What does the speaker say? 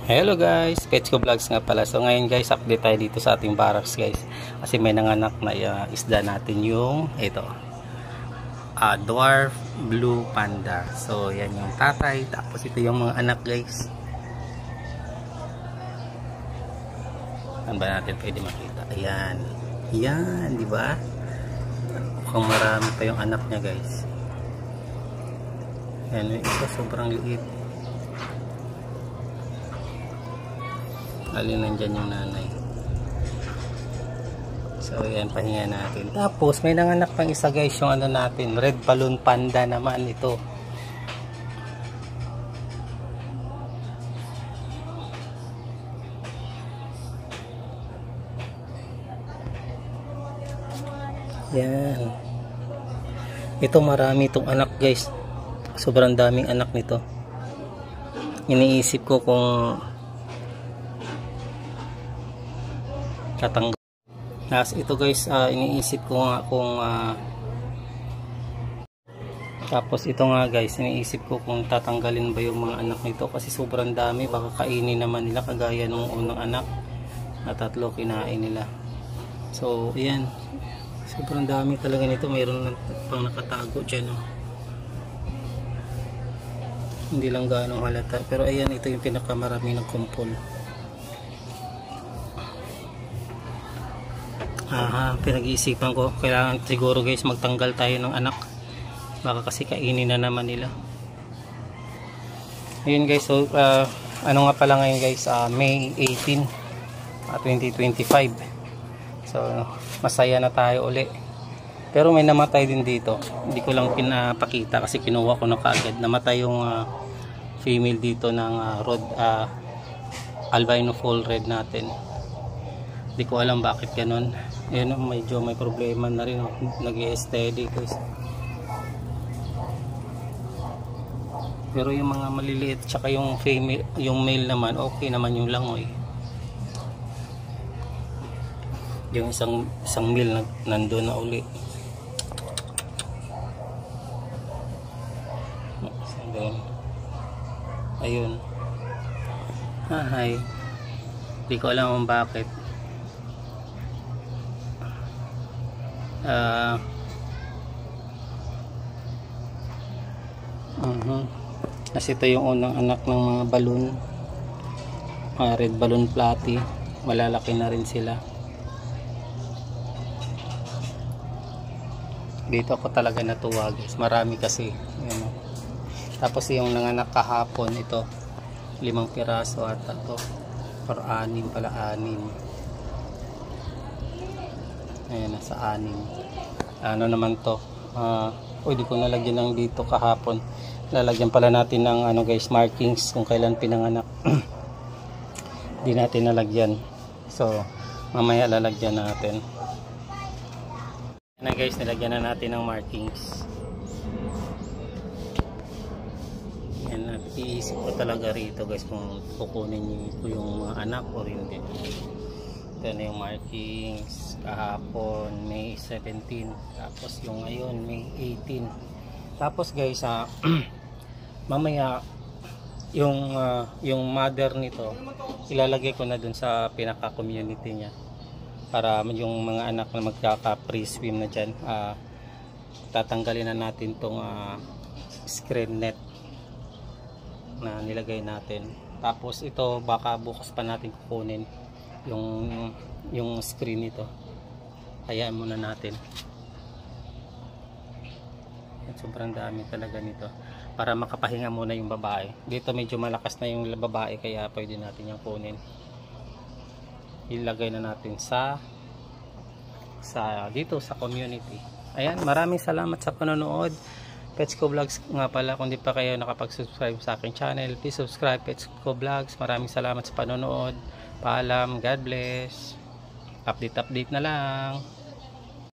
Hello guys, Petsko Vlogs nga pala. So ngayon guys, update tayo dito sa ating barracks guys. Kasi may nanganak na isda natin yung ito. Dwarf Blue Panda. So yan yung tatay, tapos ito yung mga anak guys. Ano ba natin pwede makita? Ayan. Yan, di ba? Mukhang marami pa yung anak niya guys. Yan, ito sobrang liit. Alin nandyan yung nanay. So yan, pahinga natin. Tapos may nanganak pang isa guys, yung ano natin, red balloon panda naman ito. Yan. Ito marami itong anak guys. Sobrang daming anak nito. Iniisip ko kung tatanggal. Ito guys, iniisip ko nga kung tapos ito nga guys, iniisip ko kung tatanggalin ba yung mga anak nito kasi sobrang dami, baka kainin naman nila kagaya nung unang anak na 3 kinain nila. So ayan, sobrang dami talaga nito. Mayroon pang nakatago dyan, oh. Hindi lang gaano halata, pero ayan, ito yung pinakamarami ng kumpol. Pinag-iisipan ko, kailangan siguro guys magtanggal tayo ng anak, baka kasi kainin na naman nila. Ayun guys, so ano nga pala ngayon guys, May 18 2025. So masaya na tayo uli, pero may namatay din dito. Hindi ko lang pinapakita kasi kinuha ko na kaagad. Namatay yung female dito ng albino full red natin. Hindi ko alam bakit ganun. Ayan, medyo may problema na rin, nag-i-steady guys. Pero yung mga maliliit tsaka yung female, yung male naman okay naman yung langoy. Yung isang male nandoon na uli. Ayun. Hi. Hindi ko alam kung bakit. Kasi ito yung unang anak ng mga balloon, red balloon platy. Malalaki na rin sila. Dito ako talaga natuwa guys, marami kasi. Ayan. Tapos yung nanganak kahapon, ito 5 piraso ata to, or 6 pala, 6. Ayan, nasa 6. Ano naman to, di ko nalagyan ng dito kahapon. Lalagyan pala natin ng ano guys, markings kung kailan pinanganak. Hindi natin nalagyan, so mamaya lalagyan natin. Ayan guys, nilagyan na natin ng markings. Ayan, iisip ko talaga rito guys kung kukunin ko yung mga anak o hindi. Ito na yung markings kahapon, May 17. Tapos yung ngayon, May 18. Tapos guys, mamaya yung mother nito ilalagay ko na dun sa pinaka community niya, para yung mga anak na magkaka pre-swim na dyan, tatanggalin na natin tong screen net na nilagay natin. Tapos ito baka bukas pa natin kukunin yung screen nito. Hayaan muna natin. Sobrang dami talaga nito, para makapahinga muna yung babae. Dito medyo malakas na yung babae, kaya pwede natin yung kunin. Ilagay na natin sa dito sa community. Ayan, maraming salamat sa panonood. Petsko Vlogs nga pala, kung di pa kayo nakapag-subscribe sa aking channel, please subscribe Petsko Vlogs. Maraming salamat sa panonood. Paalam, God bless. Update na lang.